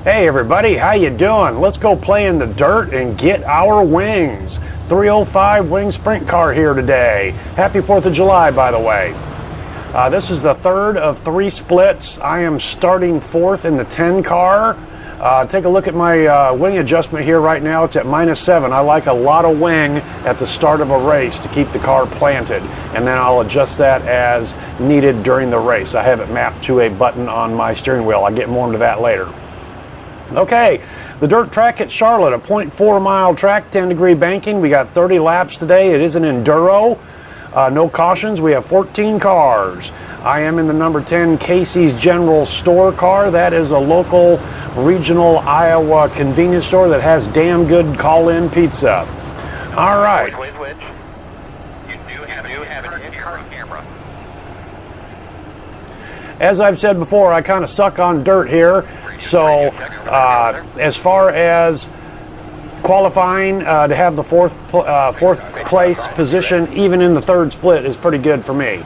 Hey everybody, how you doing? Let's go play in the dirt and get our wings. 305 wing sprint car here today. Happy 4th of July, by the way. This is the third of 3 splits. I am starting 4th in the 10 car. Take a look at my wing adjustment here right now. It's at -7. I like a lot of wing at the start of a race to keep the car planted, and then I'll adjust that as needed during the race. I have it mapped to a button on my steering wheel. I'll get more into that later. Okay, the dirt track at Charlotte, a 0.4 mile track, 10-degree banking. We got 30 laps today. It is an enduro. No cautions. We have 14 cars. I am in the number 10 Casey's General Store car. That is a local regional Iowa convenience store that has damn good call-in pizza. All right. Which? You do have an in-car camera. As I've said before, I kind of suck on dirt here. So as far as qualifying to have the fourth place position, even in the third split, is pretty good for me.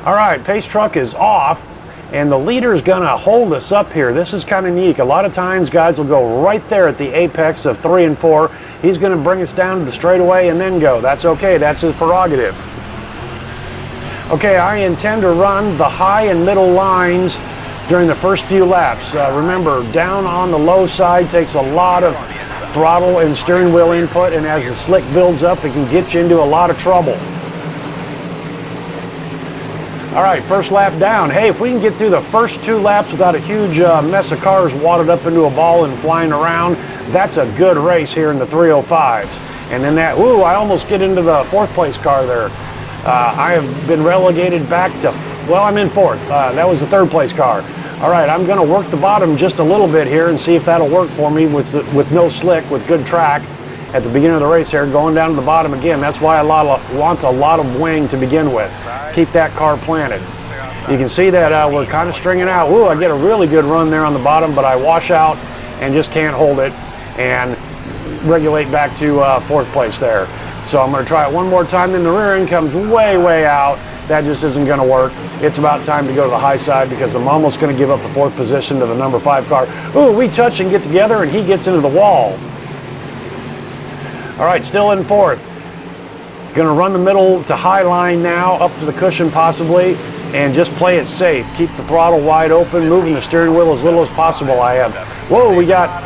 All right, pace truck is off, and the leader is going to hold us up here. This is kind of unique. A lot of times, guys will go right there at the apex of 3 and 4. He's going to bring us down to the straightaway and then go. That's okay. That's his prerogative. Okay, I intend to run the high and middle lines during the first few laps. Remember, down on the low side takes a lot of throttle and steering wheel input, and as the slick builds up, it can get you into a lot of trouble. All right, first lap down. Hey, if we can get through the first 2 laps without a huge mess of cars wadded up into a ball and flying around, that's a good race here in the 305s. And then that, ooh, I almost get into the 4th place car there. I have been relegated back to, well, I'm in 4th. That was the 3rd place car. All right, I'm going to work the bottom just a little bit here and see if that'll work for me with no slick, with good track at the beginning of the race here, going down to the bottom again. That's why I want a lot of wing to begin with. Keep that car planted. You can see that we're kind of stringing out. Ooh, I get a really good run there on the bottom, but I wash out and just can't hold it and regulate back to 4th place there. So I'm going to try it one more time. Then the rear end comes way, way out. That just isn't going to work. It's about time to go to the high side because I'm almost going to give up the 4th position to the number 5 car. Ooh, we touch and get together, and he gets into the wall. All right, still in 4th. Going to run the middle to high line now, up to the cushion possibly, and just play it safe. Keep the throttle wide open, moving the steering wheel as little as possible. I have, whoa, we got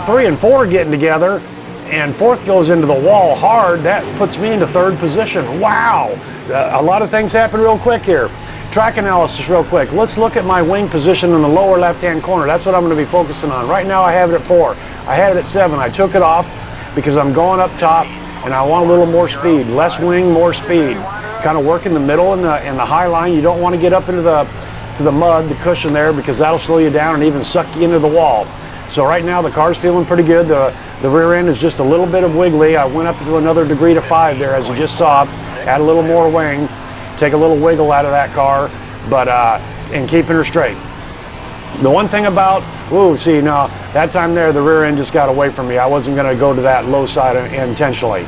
3 and 4 getting together, and 4th goes into the wall hard. That puts me into 3rd position. Wow. A lot of things happen real quick here. Track analysis real quick. Let's look at my wing position in the lower left-hand corner. That's what I'm going to be focusing on. Right now I have it at 4. I had it at 7. I took it off because I'm going up top and I want a little more speed. Less wing, more speed. Kind of work in the middle and the high line. You don't want to get up into the mud, the cushion there, because that'll slow you down and even suck you into the wall. So right now the car's feeling pretty good. The rear end is just a little bit of wiggly. I went up to another degree to 5 there, as you just saw. Add a little more wing, take a little wiggle out of that car, but and keeping her straight. The one thing about, ooh, see, no, that time there the rear end just got away from me. I wasn't going to go to that low side intentionally.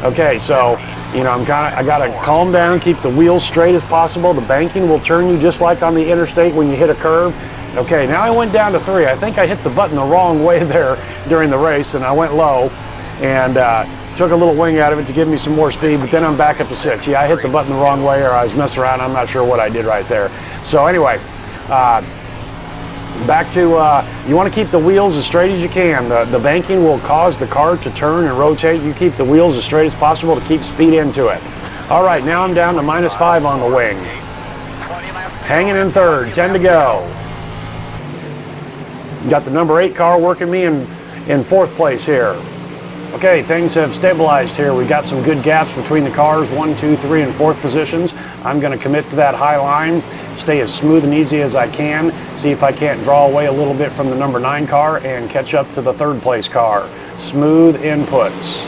Okay, so you know, I got to calm down, keep the wheels straight as possible. The banking will turn you just like on the interstate when you hit a curve. Okay, now I went down to 3. I think I hit the button the wrong way there during the race, and I went low and took a little wing out of it to give me some more speed, but then I'm back up to 6. Yeah, I hit the button the wrong way, or I was messing around. I'm not sure what I did right there. So anyway, back to, you want to keep the wheels as straight as you can. The banking will cause the car to turn and rotate. You keep the wheels as straight as possible to keep speed into it. All right, now I'm down to -5 on the wing. Hanging in 3rd, 10 to go. Got the number 8 car working me in 4th place here. Okay, things have stabilized here. We got some good gaps between the cars, 1, 2, 3, and 4th positions. I'm going to commit to that high line, stay as smooth and easy as I can, see if I can't draw away a little bit from the number 9 car and catch up to the 3rd place car. Smooth inputs.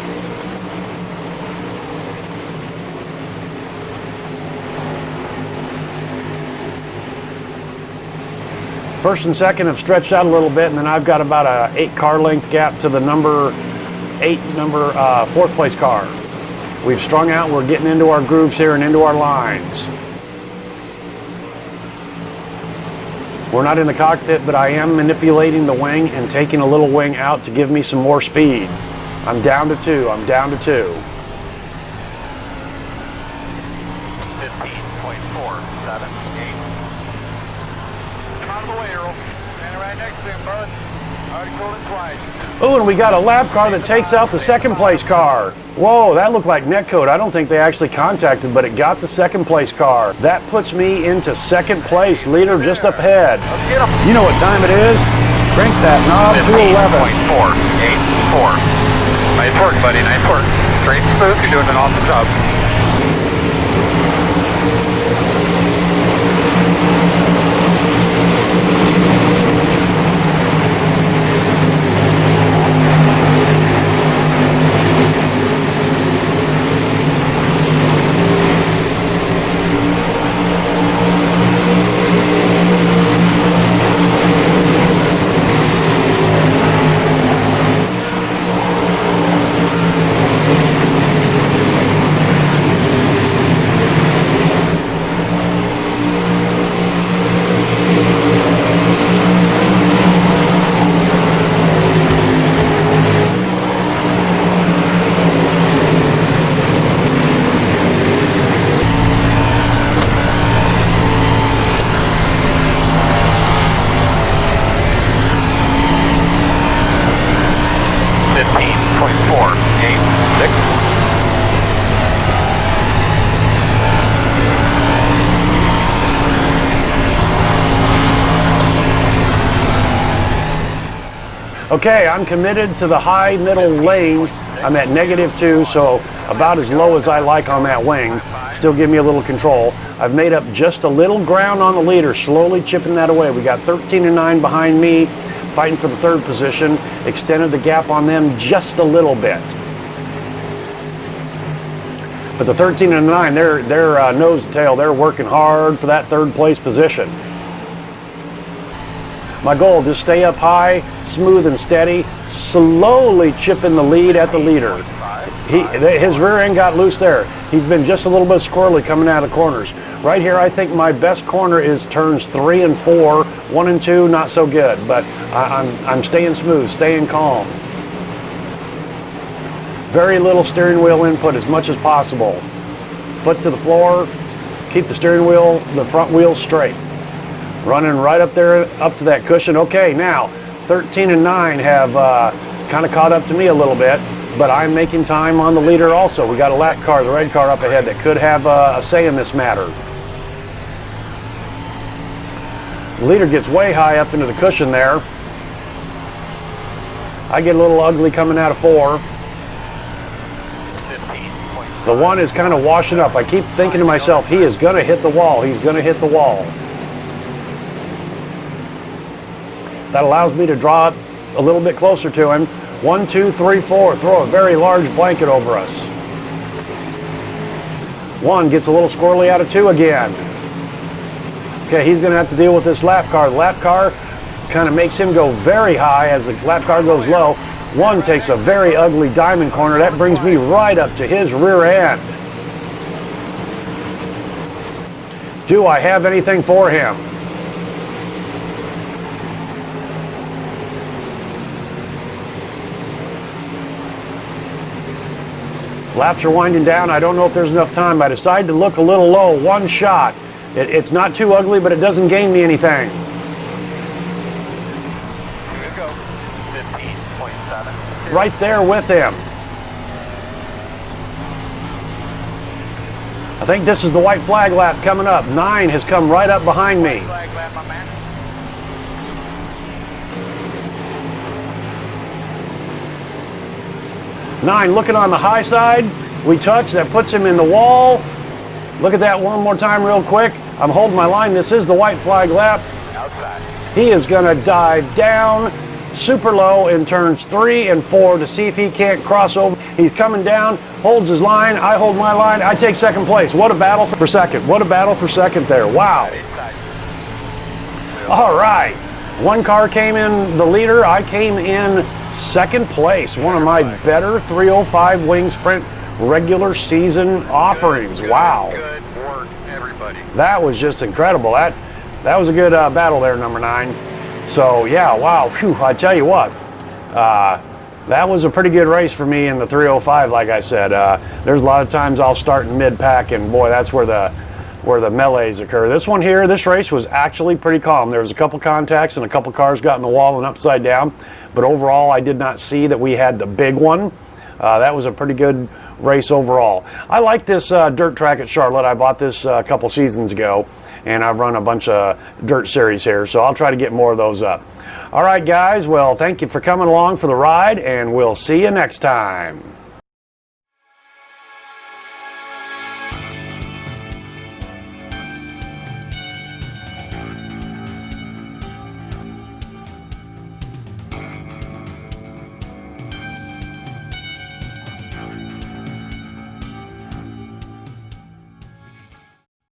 First and second have stretched out a little bit, and then I've got about a 8 car length gap to the number 4th place car. We've strung out, we're getting into our grooves here and into our lines. We're not in the cockpit, but I am manipulating the wing and taking a little wing out to give me some more speed. I'm down to 2. I'm down to 2. 15.478. Come out of the way, Earl. Standing right next to him, bud. Already told him twice. Oh, and we got a lap car that takes out the second place car. Whoa, that looked like netcode. I don't think they actually contacted, but it got the second place car. That puts me into second place, leader just up ahead. Let's get him. You know what time it is? Crank that knob to 11. 15.484. Nice work, buddy. Nice work. Straight and smooth. You're doing an awesome job. Okay, I'm committed to the high middle lanes. I'm at -2, so about as low as I like on that wing. Still give me a little control. I've made up just a little ground on the leader, slowly chipping that away. We got 13 and 9 behind me, fighting for the third position. Extended the gap on them just a little bit. But the 13 and 9, they're nose to tail. They're working hard for that third place position. My goal, just stay up high, smooth and steady, slowly chipping the lead at the leader. His rear end got loose there. He's been just a little bit squirrely coming out of corners. Right here, I think my best corner is turns 3 and 4. 1 and 2, not so good, but I'm staying smooth, staying calm. Very little steering wheel input as much as possible. Foot to the floor, keep the steering wheel, the front wheel straight. Running right up there, up to that cushion. Okay, now 13 and 9 have kind of caught up to me a little bit, but I'm making time on the leader also. We got a lap car, the red car up ahead that could have a say in this matter. The leader gets way high up into the cushion there. I get a little ugly coming out of 4. The 1 is kind of washing up. I keep thinking to myself, he is going to hit the wall. He's going to hit the wall. That allows me to draw it a little bit closer to him. 1, 2, 3, 4. Throw a very large blanket over us. 1 gets a little squirrely out of 2 again. Okay, he's going to have to deal with this lap car. The lap car kind of makes him go very high as the lap car goes low. 1 takes a very ugly diamond corner. That brings me right up to his rear end. Do I have anything for him? Laps are winding down. I don't know if there's enough time. I decided to look a little low. 1 shot. It's not too ugly, but it doesn't gain me anything. Here we go. 15.7. Right there with him. I think this is the white flag lap coming up. 9 has come right up behind me. Flag lap, my man. 9 looking on the high side. We touch. That puts him in the wall. Look at that one more time real quick. I'm holding my line. This is the white flag lap. Outside. He is going to dive down super low in turns 3 and 4 to see if he can't cross over. He's coming down, holds his line. I hold my line. I take second place. What a battle for second. What a battle for second there. Wow. All right. 1 car came in the leader. I came in second place. One of my better 305 wing sprint regular season offerings. Wow. Good work, everybody. That was just incredible. that was a good battle there, number 9. So yeah, wow, whew, I tell you what, that was a pretty good race for me in the 305. Like I said, there's a lot of times I'll start in mid-pack, and boy, that's where the melees occur. This one here, this race was actually pretty calm. There was a couple contacts and a couple cars got in the wall and upside down, but overall I did not see that we had the big one. That was a pretty good race overall. I like this dirt track at Charlotte. I bought this a couple seasons ago, and I've run a bunch of dirt series here, so I'll try to get more of those up. All right, guys, well, thank you for coming along for the ride, and we'll see you next time.